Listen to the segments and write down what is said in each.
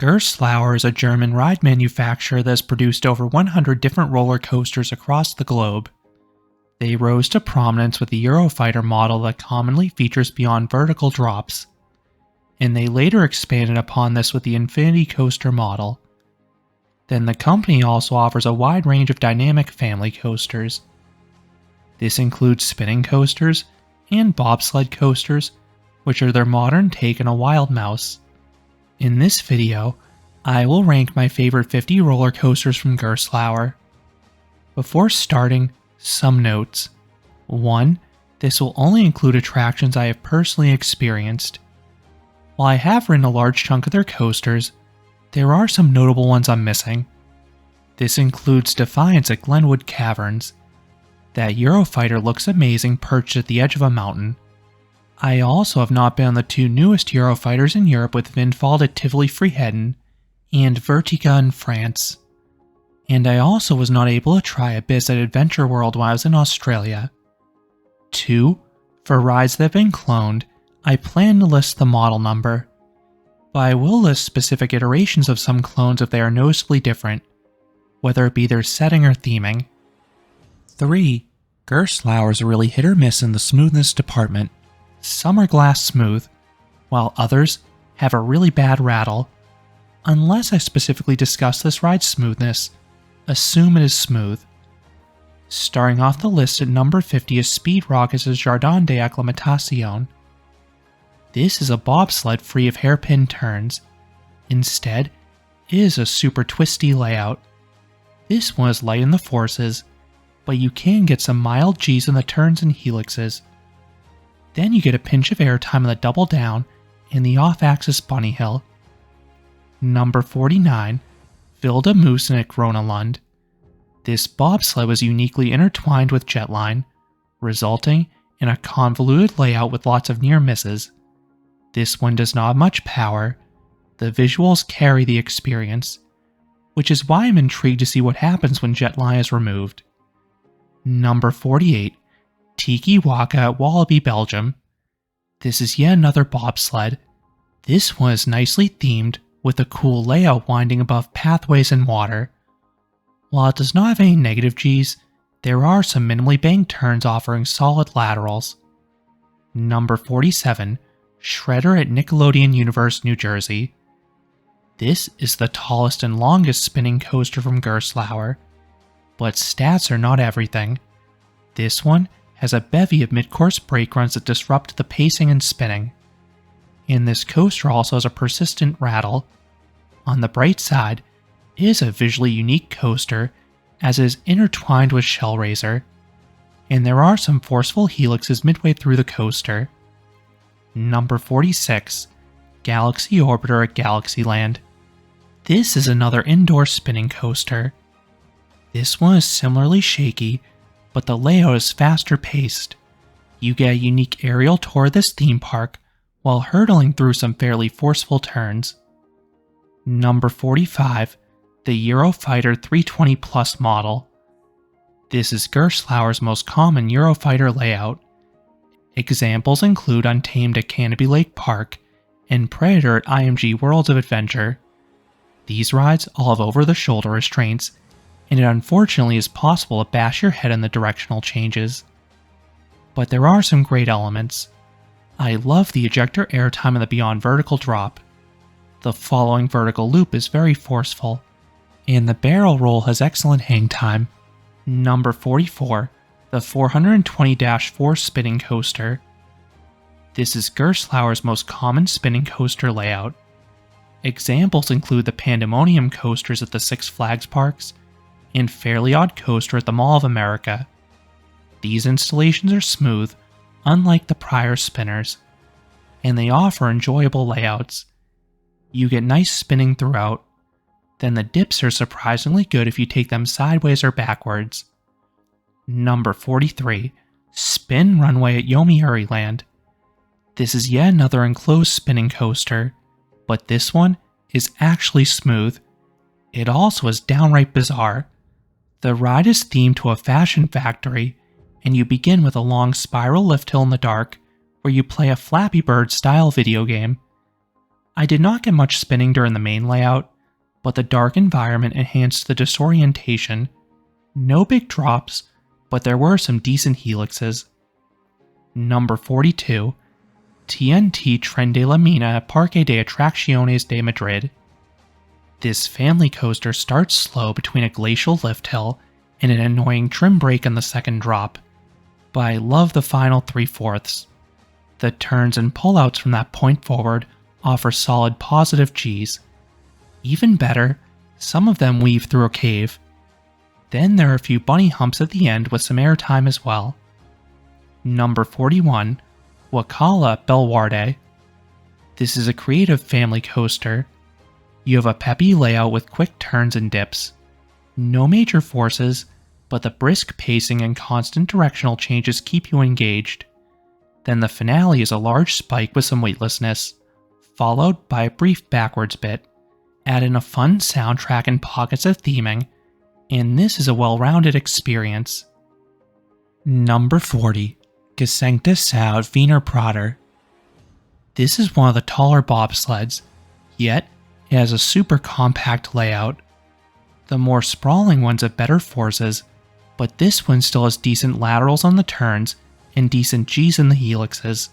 Gerstlauer is a German ride manufacturer that has produced over 100 different roller coasters across the globe. They rose to prominence with the Eurofighter model that commonly features beyond vertical drops, and they later expanded upon this with the Infinity Coaster model. Then the company also offers a wide range of dynamic family coasters. This includes spinning coasters and bobsled coasters, which are their modern take on a wild mouse. In this video, I will rank my favorite 50 roller coasters from Gerstlauer. Before starting, some notes. 1. This will only include attractions I have personally experienced. While I have ridden a large chunk of their coasters, there are some notable ones I'm missing. This includes Defiance at Glenwood Caverns. That Eurofighter looks amazing perched at the edge of a mountain. I also have not been on the two newest Eurofighters in Europe with Vindfald at Tivoli-Friheden and Vertiga in France. And I also was not able to try Abyss at Adventure World while I was in Australia. 2. For rides that have been cloned, I plan to list the model number, but I will list specific iterations of some clones if they are noticeably different, whether it be their setting or theming. 3. Gerstlauers are really hit or miss in the smoothness department. Some are glass smooth, while others have a really bad rattle. Unless I specifically discuss this ride's smoothness, assume it is smooth. Starting off the list at number 50 is Speed Rocket's Jardin d'Acclimatation. This is a bobsled free of hairpin turns. Instead, it is a super twisty layout. This one is light in the forces, but you can get some mild G's in the turns and helixes. Then you get a pinch of airtime on the double down and the off-axis bunny hill. Number 49, Vilda Moosen at Gronalund. This bobsled was uniquely intertwined with jetline, resulting in a convoluted layout with lots of near misses. This one does not have much power. The visuals carry the experience, which is why I'm intrigued to see what happens when jetline is removed. Number 48, Tiki Wakka at Walbby, Belgium. This is yet another bobsled. This one is nicely themed with a cool layout winding above pathways and water. While it does not have any negative Gs, there are some minimally banked turns offering solid laterals. Number 47, Schwader at Nickelodeon Universe, New Jersey. This is the tallest and longest spinning coaster from Gerstlauer, but stats are not everything. This one has a bevy of mid-course brake runs that disrupt the pacing and spinning. And this coaster also has a persistent rattle. On the bright side, it is a visually unique coaster as it is intertwined with Shellraiser, and there are some forceful helixes midway through the coaster. Number 46, Galaxy Orbiter at Galaxyland. This is another indoor spinning coaster. This one is similarly shaky, but the layout is faster paced. You get a unique aerial tour of this theme park while hurtling through some fairly forceful turns. Number 45, the Eurofighter 320 Plus model. This is Gerstlauer's most common Eurofighter layout. Examples include Untamed at Canopy Lake Park and Predator at IMG Worlds of Adventure. These rides all have over-the-shoulder restraints, and it unfortunately is possible to bash your head in the directional changes. But there are some great elements. I love the ejector airtime and the beyond vertical drop. The following vertical loop is very forceful, and the barrel roll has excellent hang time. Number 44, the 420-4 spinning coaster. This is Gerstlauer's most common spinning coaster layout. Examples include the Pandemonium coasters at the Six Flags parks, and Fairly Odd Coaster at the Mall of America. These installations are smooth, unlike the prior spinners, and they offer enjoyable layouts. You get nice spinning throughout, then the dips are surprisingly good if you take them sideways or backwards. Number 43, Spin Runway at Yomiuri Land. This is yet another enclosed spinning coaster, but this one is actually smooth. It also is downright bizarre. The ride is themed to a fashion factory, and you begin with a long spiral lift hill in the dark, where you play a Flappy Bird style video game. I did not get much spinning during the main layout, but the dark environment enhanced the disorientation. No big drops, but there were some decent helixes. Number 42, TNT Trend de la Mina at Parque de Atracciones de Madrid. This family coaster starts slow between a glacial lift hill and an annoying trim break on the second drop, but I love the final 3/4. The turns and pullouts from that point forward offer solid positive Gs. Even better, some of them weave through a cave. Then there are a few bunny humps at the end with some airtime as well. Number 41, Wakala Baal. This is a creative family coaster. You have a peppy layout with quick turns and dips. No major forces, but the brisk pacing and constant directional changes keep you engaged. Then the finale is a large spike with some weightlessness, followed by a brief backwards bit. Add in a fun soundtrack and pockets of theming, and this is a well-rounded experience. Number 40, Cassena Svenerpter. This is one of the taller bobsleds, yet it has a super compact layout. The more sprawling ones have better forces, but this one still has decent laterals on the turns and decent Gs in the helixes.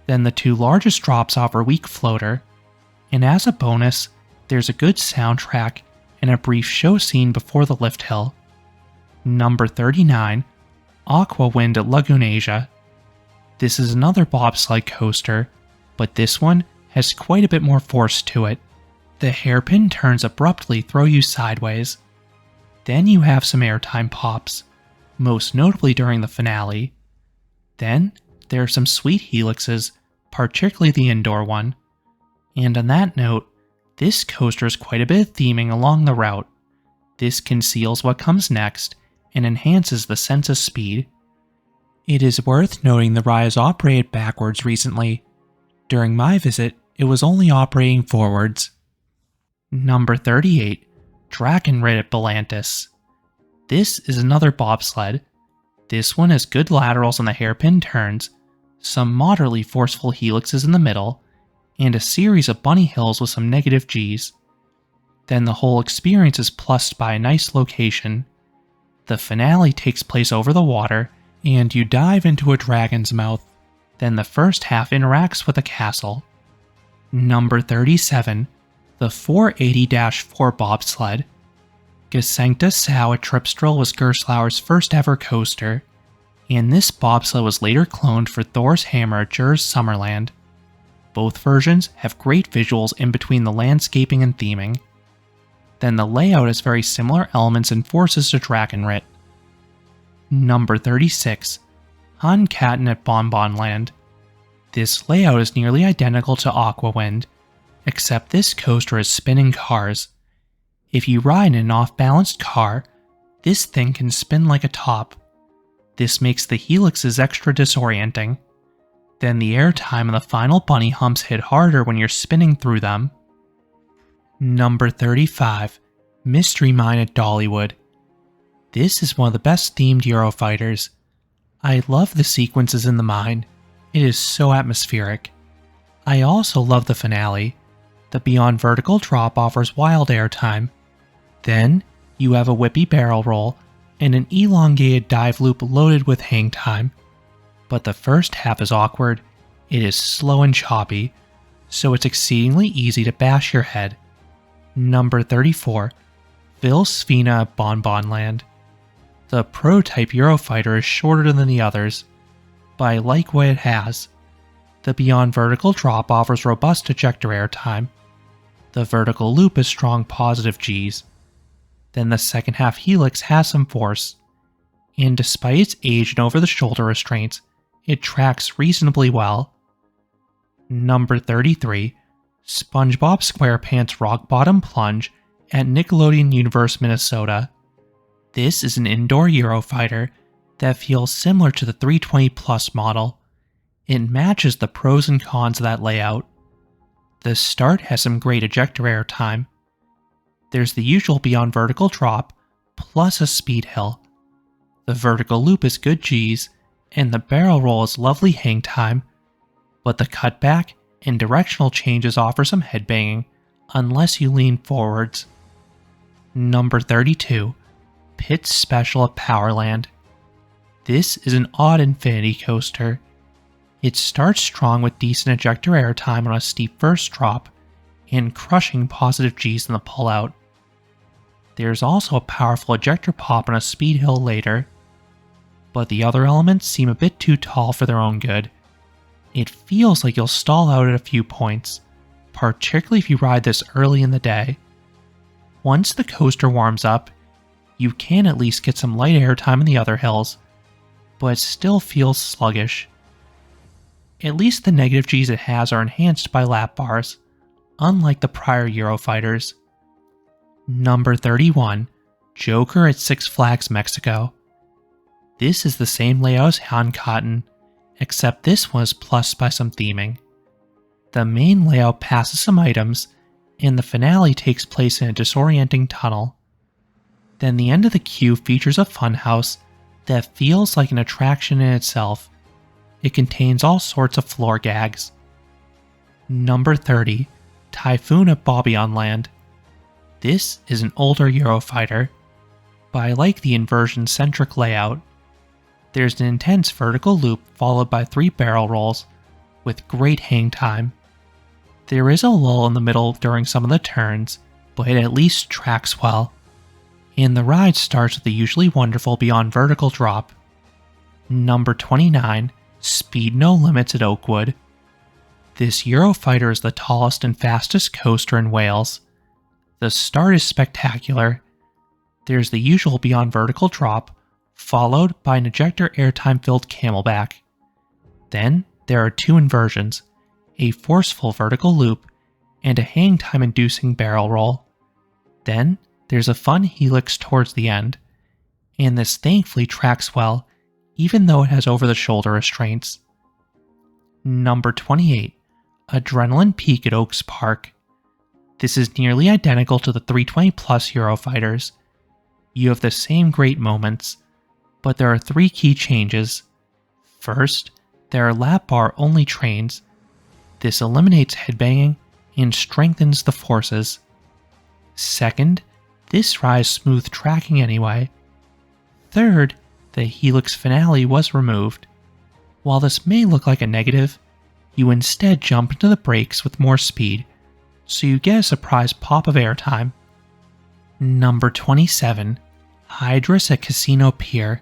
Then the two largest drops offer weak floater, and as a bonus, there's a good soundtrack and a brief show scene before the lift hill. Number 39, Aquawind at Lagunasia. This is another bobsled coaster, but this one has quite a bit more force to it. The hairpin turns abruptly throw you sideways. Then you have some airtime pops, most notably during the finale. Then there are some sweet helixes, particularly the indoor one. And on that note, this coaster has quite a bit of theming along the route. This conceals what comes next and enhances the sense of speed. It is worth noting the ride has operated backwards recently. During my visit, it was only operating forwards. Number 38, Drifblit Atlantis. This is another bobsled. This one has good laterals on the hairpin turns, some moderately forceful helixes in the middle, and a series of bunny hills with some negative Gs. Then the whole experience is plussed by a nice location. The finale takes place over the water, and you dive into a dragon's mouth. Then the first half interacts with a castle. Number 37, the 480-4 bobsled. Cassena Svenerpter was Gerstlauer's first ever coaster, and this bobsled was later cloned for Thor's Hammer at Summerland. Both versions have great visuals in between the landscaping and theming. Then the layout has very similar elements and forces to Drifblit. Number 36, HanckeBonBon Land. This layout is nearly identical to Aquawind, except this coaster has spinning cars. If you ride in an off-balanced car, this thing can spin like a top. This makes the helixes extra disorienting. Then the airtime and the final bunny humps hit harder when you're spinning through them. Number 35, Mystery Mine at Dollywood. This is one of the best themed Eurofighters. I love the sequences in the mine. It is so atmospheric. I also love the finale. The Beyond Vertical drop offers wild airtime. Then you have a whippy barrel roll and an elongated dive loop loaded with hang time. But the first half is awkward. It is slow and choppy, so it's exceedingly easy to bash your head. Number 34, HanckeBonBon Land. The prototype Eurofighter is shorter than the others, but I like what it has. The Beyond Vertical drop offers robust ejector airtime. The vertical loop is strong positive Gs. Then the second half helix has some force, and despite its age and over-the-shoulder restraints, it tracks reasonably well. Number 33, SpongeBob SquarePants Rock Bottom Plunge at Nickelodeon Universe, Minnesota. This is an indoor Eurofighter that feels similar to the 320 Plus model. It matches the pros and cons of that layout. The start has some great ejector airtime. There's the usual Beyond Vertical drop, plus a speed hill. The vertical loop is good Gs, and the barrel roll is lovely hang time, but the cutback and directional changes offer some headbanging unless you lean forwards. Number 32. Pit's Special of Powerland. This is an odd infinity coaster. It starts strong with decent ejector airtime on a steep first drop, and crushing positive Gs in the pullout. There's also a powerful ejector pop on a speed hill later, but the other elements seem a bit too tall for their own good. It feels like you'll stall out at a few points, particularly if you ride this early in the day. Once the coaster warms up, you can at least get some light airtime in the other hills, but it still feels sluggish. At least the negative Gs it has are enhanced by lap bars, unlike the prior Eurofighters. Number 31. Joker at Six Flags Mexico. This is the same layout as HanckeBonBon, except this one is plussed by some theming. The main layout passes some items, and the finale takes place in a disorienting tunnel. Then the end of the queue features a funhouse that feels like an attraction in itself. It contains all sorts of floor gags. Number 30. Typhoon of Bobby on Land. This is an older Eurofighter, but I like the inversion-centric layout. There's an intense vertical loop followed by 3 barrel rolls, with great hang time. There is a lull in the middle during some of the turns, but it at least tracks well. And the ride starts with the usually wonderful beyond vertical drop. Number 29. Speed No Limits at Oakwood. This Eurofighter is the tallest and fastest coaster in Wales. The start is spectacular. There's the usual beyond vertical drop, followed by an ejector airtime filled camelback. Then there are 2 inversions, a forceful vertical loop, and a hang time inducing barrel roll. Then there's a fun helix towards the end, and this thankfully tracks well, even though it has over-the-shoulder restraints. Number 28. Adrenaline Peak at Oaks Park. This is nearly identical to the 320 Plus Eurofighters. You have the same great moments, but there are 3 key changes. First, there are lap bar only trains. This eliminates headbanging and strengthens the forces. Second, this ride is smooth tracking anyway. Third, the Helix finale was removed. While this may look like a negative, you instead jump into the brakes with more speed, so you get a surprise pop of airtime. Number 27. Hydras at Casino Pier.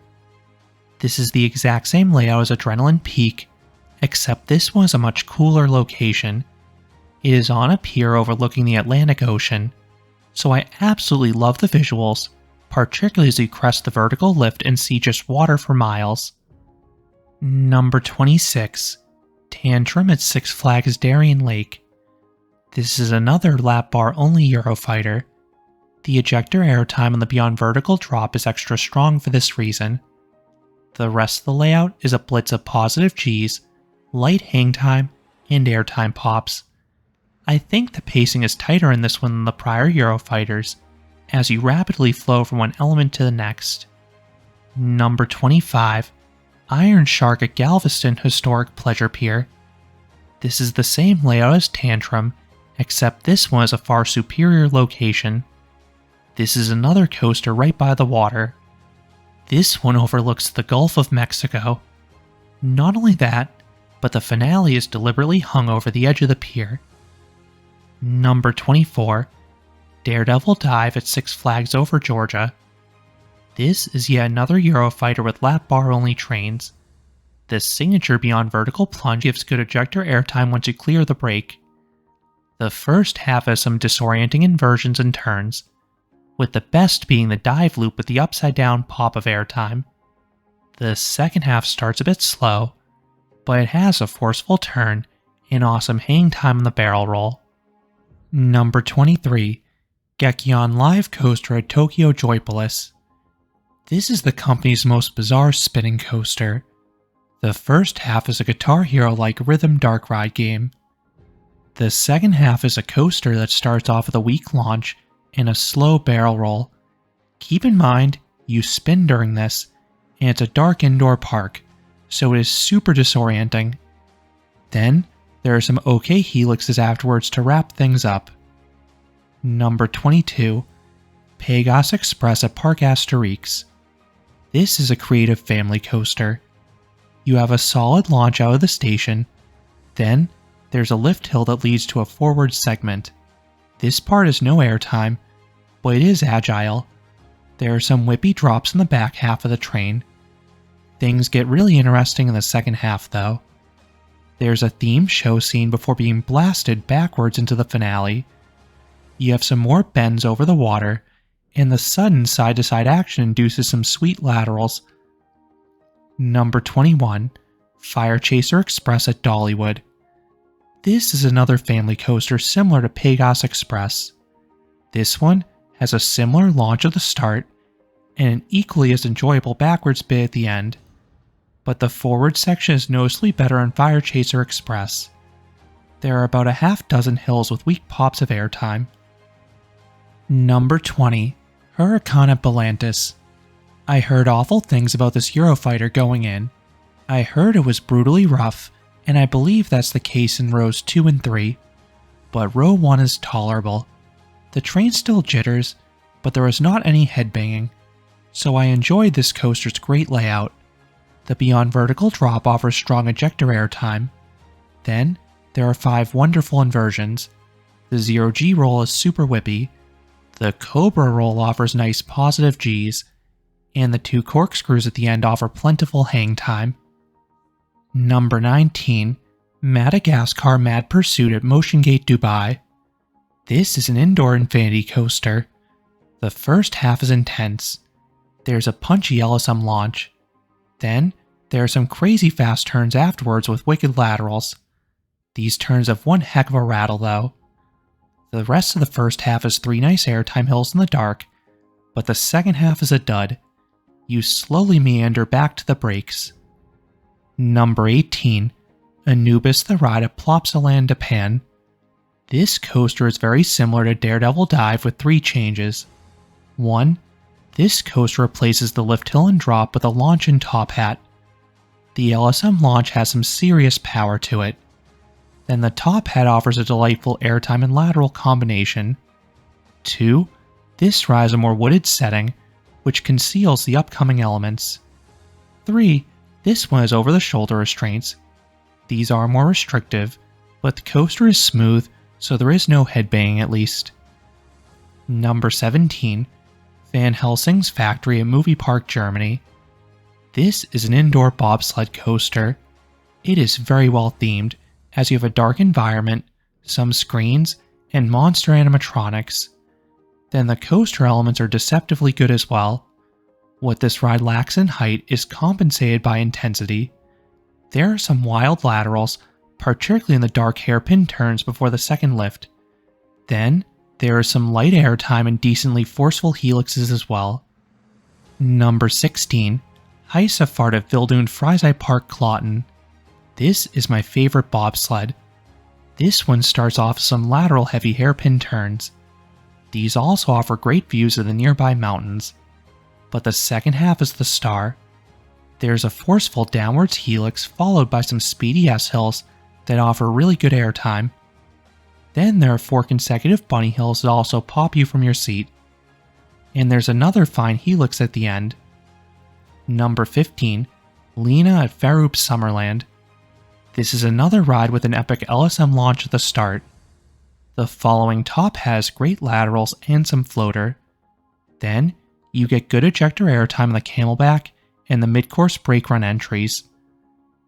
This is the exact same layout as Adrenaline Peak, except this one is a much cooler location. It is on a pier overlooking the Atlantic Ocean, so I absolutely love the visuals, particularly as you crest the vertical lift and see just water for miles. Number 26. Tantrum at Six Flags Darien Lake. This is another lap bar only Eurofighter. The ejector airtime on the beyond vertical drop is extra strong for this reason. The rest of the layout is a blitz of positive Gs, light hang time, and airtime pops. I think the pacing is tighter in this one than the prior Eurofighters, as you rapidly flow from one element to the next. Number 25. Iron Shark at Galveston Historic Pleasure Pier. This is the same layout as Tantrum, except this one is a far superior location. This is another coaster right by the water. This one overlooks the Gulf of Mexico. Not only that, but the finale is deliberately hung over the edge of the pier. Number 24. Daredevil Dive at Six Flags Over Georgia. This is yet another Eurofighter with lap bar only trains. This signature beyond vertical plunge gives good ejector airtime once you clear the brake. The first half has some disorienting inversions and turns, with the best being the dive loop with the upside down pop of airtime. The second half starts a bit slow, but it has a forceful turn and awesome hang time on the barrel roll. Number 23. Gekkion Live Coaster at Tokyo Joypolis. This is the company's most bizarre spinning coaster. The first half is a Guitar Hero-like rhythm dark ride game. The second half is a coaster that starts off with a weak launch and a slow barrel roll. Keep in mind, you spin during this, and it's a dark indoor park, so it is super disorienting. Then, There are some okay helixes afterwards to wrap things up. Number 22. Pagos Express at Parc Asterix. This is a creative family coaster. You have a solid launch out of the station, then there's a lift hill that leads to a forward segment. This part has no airtime, but it is agile. There are some whippy drops in the back half of the train. Things get really interesting in the second half though. There's a themed show scene before being blasted backwards into the finale. You have some more bends over the water, and the sudden side-to-side action induces some sweet laterals. Number 21. FireChaser Express at Dollywood. This is another family coaster similar to Pagos Express. This one has a similar launch at the start, and an equally as enjoyable backwards bit at the end. But the forward section is noticeably better in FireChaser Express. There are about a half dozen hills with weak pops of airtime. Number 20. Huracan Atlantis. I heard awful things about this Eurofighter going in. I heard it was brutally rough, and I believe that's the case in rows 2 and 3. But row 1 is tolerable. The train still jitters, but there was not any headbanging, so I enjoyed this coaster's great layout. The Beyond Vertical drop offers strong ejector airtime. Then, there are 5 wonderful inversions. The 0G roll is super whippy. The Cobra roll offers nice positive Gs, and the 2 corkscrews at the end offer plentiful hang time. Number 19. Madagascar Mad Pursuit at Motion Gate Dubai. This is an indoor infinity coaster. The first half is intense. There's a punchy LSM launch. Then, there are some crazy fast turns afterwards with wicked laterals. These turns have one heck of a rattle though. The rest of the first half is 3 nice airtime hills in the dark, but the second half is a dud. You slowly meander back to the brakes. Number 18. Anubis the Ride at Plopsaland, Japan. This coaster is very similar to Daredevil Dive with 3 changes. 1. This coaster replaces the lift hill and drop with a launch and top hat. The LSM launch has some serious power to it. Then the top hat offers a delightful airtime and lateral combination. 2. This ride is a more wooded setting, which conceals the upcoming elements. 3. This one has over-the-shoulder restraints. These are more restrictive, but the coaster is smooth, so there is no headbanging at least. Number 17. Van Helsing's Factory at Movie Park, Germany. This is an indoor bobsled coaster. It is very well themed, as you have a dark environment, some screens, and monster animatronics. Then the coaster elements are deceptively good as well. What this ride lacks in height is compensated by intensity. There are some wild laterals, particularly in the dark hairpin turns before the second lift. Then, there is some light airtime and decently forceful helixes as well. Number 16. Heisafart at Wildun Freizeit Park, Kloten. This is my favorite bobsled. This one starts off with some lateral heavy hairpin turns. These also offer great views of the nearby mountains. But the second half is the star. There's a forceful downwards helix followed by some speedy S-hills that offer really good airtime. Then there are 4 consecutive bunny hills that also pop you from your seat. And there's another fine helix at the end. Number 15. Lena at Faroop Summerland. This is another ride with an epic LSM launch at the start. The following top has great laterals and some floater. Then, you get good ejector airtime on the camelback and the mid-course brake run entries.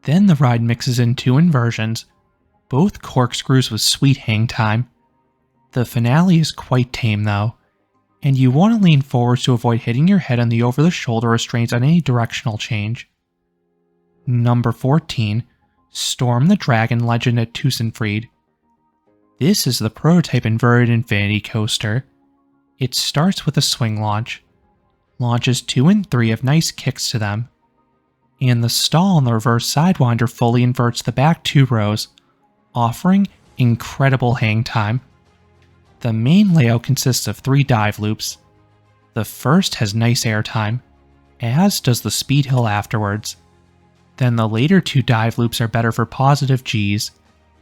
Then the ride mixes in 2 inversions, both corkscrews with sweet hang time. The finale is quite tame though, and you want to lean forwards to avoid hitting your head on the over-the-shoulder restraints on any directional change. Number 14. Storm the Dragon Legend at Tussenfried. This is the prototype inverted infinity coaster. It starts with a swing launch. Launches 2 and 3 have nice kicks to them. And the stall on the reverse sidewinder fully inverts the back 2 rows, offering incredible hang time. The main layout consists of 3 dive loops. The first has nice airtime, as does the speed hill afterwards. Then the later 2 dive loops are better for positive Gs,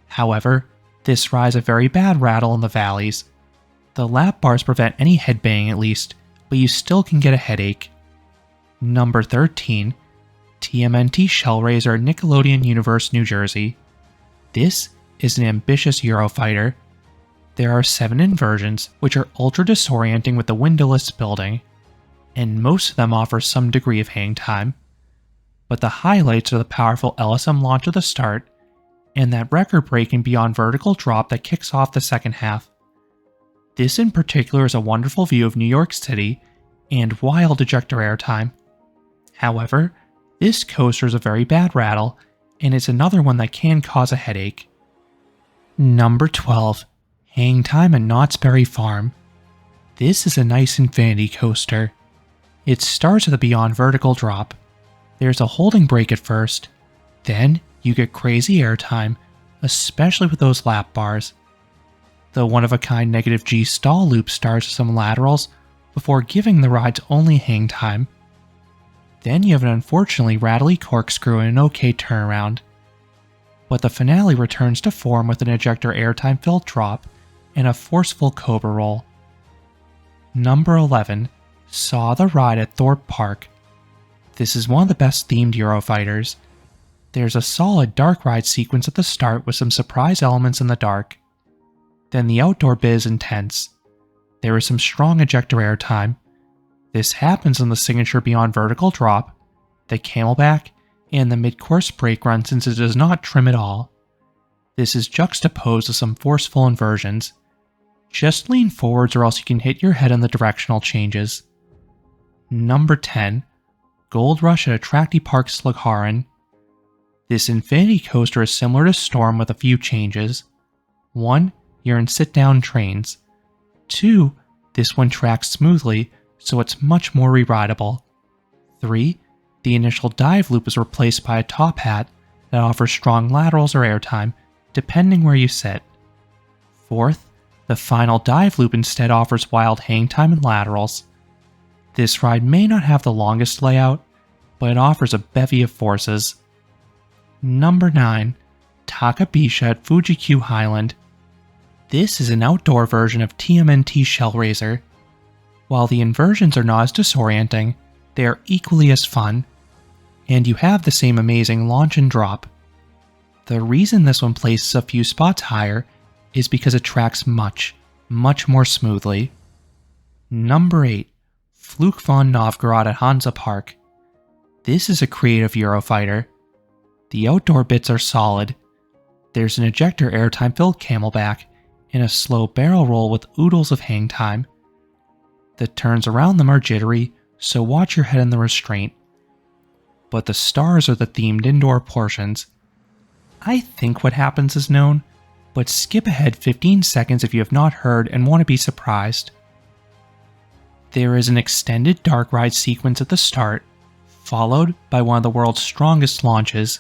However, this rides a very bad rattle in the valleys. The lap bars prevent any headbanging at least, but you still can get a headache. Number 13. TMNT Shellraiser at Nickelodeon Universe, New Jersey. This is an ambitious Eurofighter. There are 7 inversions, which are ultra disorienting with the windowless building, and most of them offer some degree of hang time. But the highlights are the powerful LSM launch at the start, and that record-breaking beyond vertical drop that kicks off the second half. This in particular is a wonderful view of New York City and wild ejector airtime. However, this coaster is a very bad rattle, and it's another one that can cause a headache. Number 12. Hang Time at Knott's Berry Farm. This is a nice infinity coaster. It starts with a beyond vertical drop. There's a holding break at first, then you get crazy airtime, especially with those lap bars. The one-of-a-kind -G stall loop starts with some laterals before giving the ride's only hang time. Then you have an unfortunately rattly corkscrew and an okay turnaround. But the finale returns to form with an ejector airtime filled drop and a forceful cobra roll. Number 11. Saw the Ride at Thorpe Park. This is one of the best themed Eurofighters. There's a solid dark ride sequence at the start with some surprise elements in the dark. Then the outdoor bit is intense. There is some strong ejector airtime. This happens in the signature beyond vertical drop, the camelback, and the mid-course brake run since it does not trim at all. This is juxtaposed with some forceful inversions. Just lean forwards or else you can hit your head in the directional changes. Number 10. Gold Rush at Attracti Park Slugharan. This infinity coaster is similar to Storm with a few changes. 1. You're in sit-down trains. 2. This one tracks smoothly, so it's much more re-rideable. 3. The initial dive loop is replaced by a top hat that offers strong laterals or airtime, depending where you sit. 4th, the final dive loop instead offers wild hang time and laterals. This ride may not have the longest layout, but it offers a bevy of forces. Number 9. Takabisha at Fuji-Q Highland. This is an outdoor version of TMNT Shellraiser. While the inversions are not as disorienting, they are equally as fun, and you have the same amazing launch and drop. The reason this one places a few spots higher is because it tracks much more smoothly. Number 8. Fluke von Novgorod at Hansa Park. This is a creative Eurofighter. The outdoor bits are solid. There's an ejector airtime filled camelback and a slow barrel roll with oodles of hang time. The turns around them are jittery, so watch your head in the restraint. But the stars are the themed indoor portions. I think what happens is known, but skip ahead 15 seconds if you have not heard and want to be surprised. There is an extended dark ride sequence at the start, followed by one of the world's strongest launches.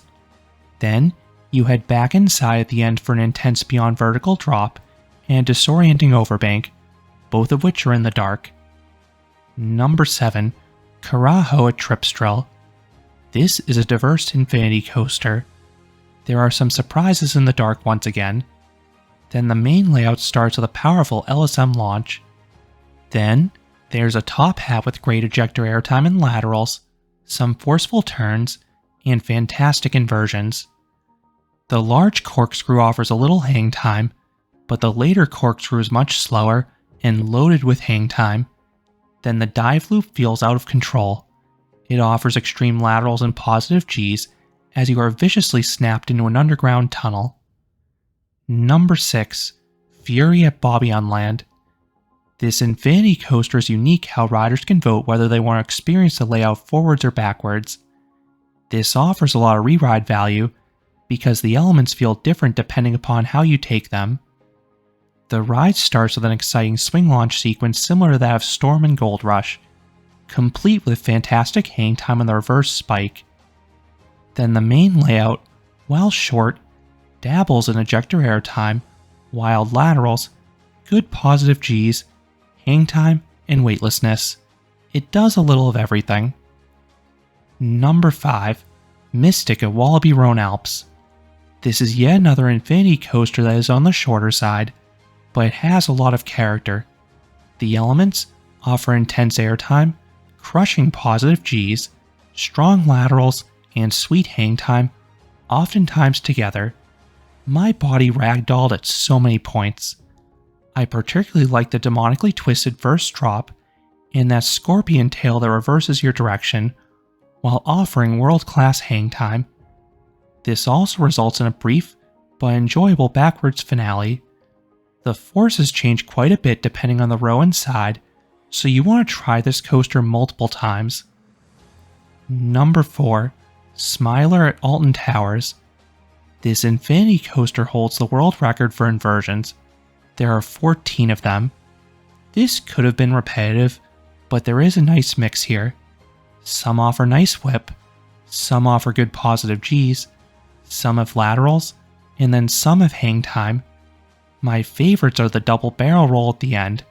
Then, you head back inside at the end for an intense beyond vertical drop and disorienting overbank, both of which are in the dark. Number 7. Carajo at Tripstrill. This is a diverse infinity coaster. There are some surprises in the dark once again. Then the main layout starts with a powerful LSM launch. Then, there's a top hat with great ejector airtime and laterals, some forceful turns, and fantastic inversions. The large corkscrew offers a little hang time, but the later corkscrew is much slower and loaded with hang time. Then the dive loop feels out of control. It offers extreme laterals and positive Gs as you are viciously snapped into an underground tunnel. Number 6. Fury at Bobby on Land. This infinity coaster is unique how riders can vote whether they want to experience the layout forwards or backwards. This offers a lot of re-ride value because the elements feel different depending upon how you take them. The ride starts with an exciting swing launch sequence similar to that of Storm and Gold Rush, complete with fantastic hang time on the reverse spike. Then the main layout, while short, dabbles in ejector airtime, wild laterals, good positive Gs, hang time, and weightlessness. It does a little of everything. Number 5. Mystic at Walbby Rhone Alps. This is yet another infinity coaster that is on the shorter side, but it has a lot of character. The elements offer intense airtime, crushing positive Gs, strong laterals, and sweet hang time, oftentimes together. My body ragdolled at so many points. I particularly like the demonically twisted first drop, and that scorpion tail that reverses your direction, while offering world-class hang time. This also results in a brief but enjoyable backwards finale. The forces change quite a bit depending on the row and side, so you want to try this coaster multiple times. Number 4. Smiler at Alton Towers. This infinity coaster holds the world record for inversions. There are 14 of them. This could have been repetitive, but there is a nice mix here. Some offer nice whip, some offer good positive Gs, some have laterals, and then some have hang time. My favorites are the double barrel roll at the end.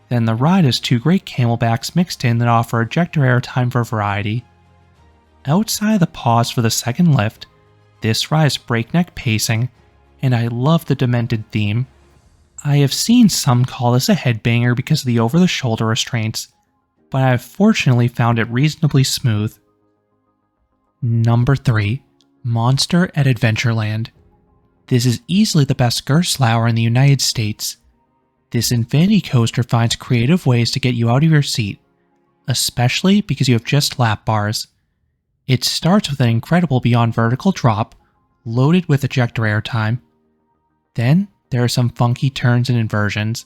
Then the ride has 2 great camelbacks mixed in that offer ejector airtime for variety. Outside of the pause for the second lift, this ride is breakneck pacing, and I love the demented theme. I have seen some call this a headbanger because of the over-the-shoulder restraints, but I have fortunately found it reasonably smooth. Number 3. Monster at Adventureland. This is easily the best Gerstlauer in the United States. This infinity coaster finds creative ways to get you out of your seat, especially because you have just lap bars. It starts with an incredible beyond vertical drop, loaded with ejector airtime. Then there are some funky turns and inversions.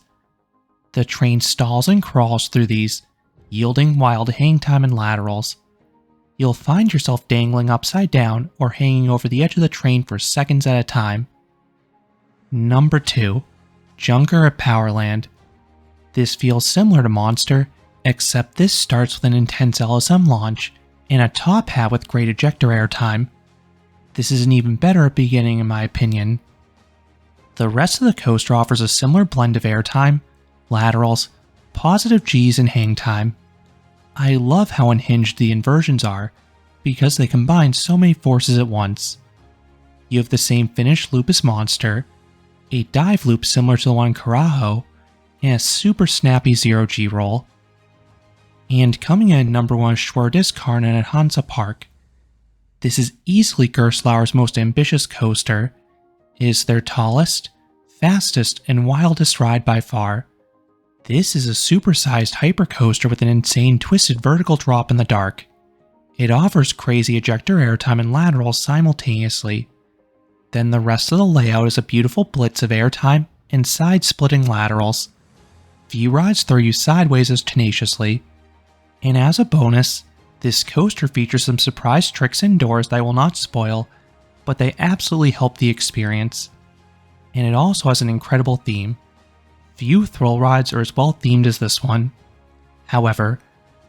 The train stalls and crawls through these, yielding wild hang time and laterals. You'll find yourself dangling upside down or hanging over the edge of the train for seconds at a time. Number 2. Junker at Powerland. This feels similar to Monster, except this starts with an intense LSM launch and a top hat with great ejector airtime. This is an even better beginning in my opinion. The rest of the coaster offers a similar blend of airtime, laterals, positive Gs, and hang time. I love how unhinged the inversions are, because they combine so many forces at once. You have the same finish loop as Monster, a dive loop similar to the one in Karaho, and a super snappy 0G roll. And coming in at number 1 is Schwader at Hansa Park. This is easily Gerstlauer's most ambitious coaster. It is their tallest, fastest, and wildest ride by far. This is a supersized hypercoaster with an insane twisted vertical drop in the dark. It offers crazy ejector airtime and laterals simultaneously. Then the rest of the layout is a beautiful blitz of airtime and side-splitting laterals. Few rides throw you sideways as tenaciously. And as a bonus, this coaster features some surprise tricks indoors that I will not spoil, but they absolutely help the experience. And it also has an incredible theme. Few thrill rides are as well themed as this one. However,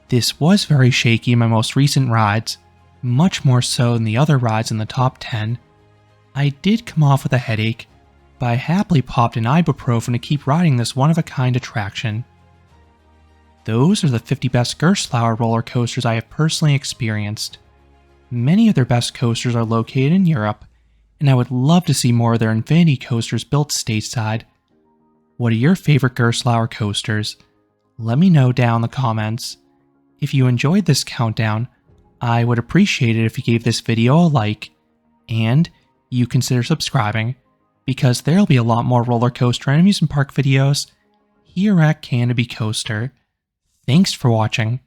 this was very shaky in my most recent rides, much more so than the other rides in the top 10. I did come off with a headache, but I happily popped an ibuprofen to keep riding this one-of-a-kind attraction. Those are the 50 best Gerstlauer roller coasters I have personally experienced. Many of their best coasters are located in Europe, and I would love to see more of their infinity coasters built stateside. What are your favorite Gerstlauer coasters? Let me know down in the comments. If you enjoyed this countdown, I would appreciate it if you gave this video a like, and you consider subscribing, because there'll be a lot more roller coaster and amusement park videos here at Canopy Coaster. Thanks for watching.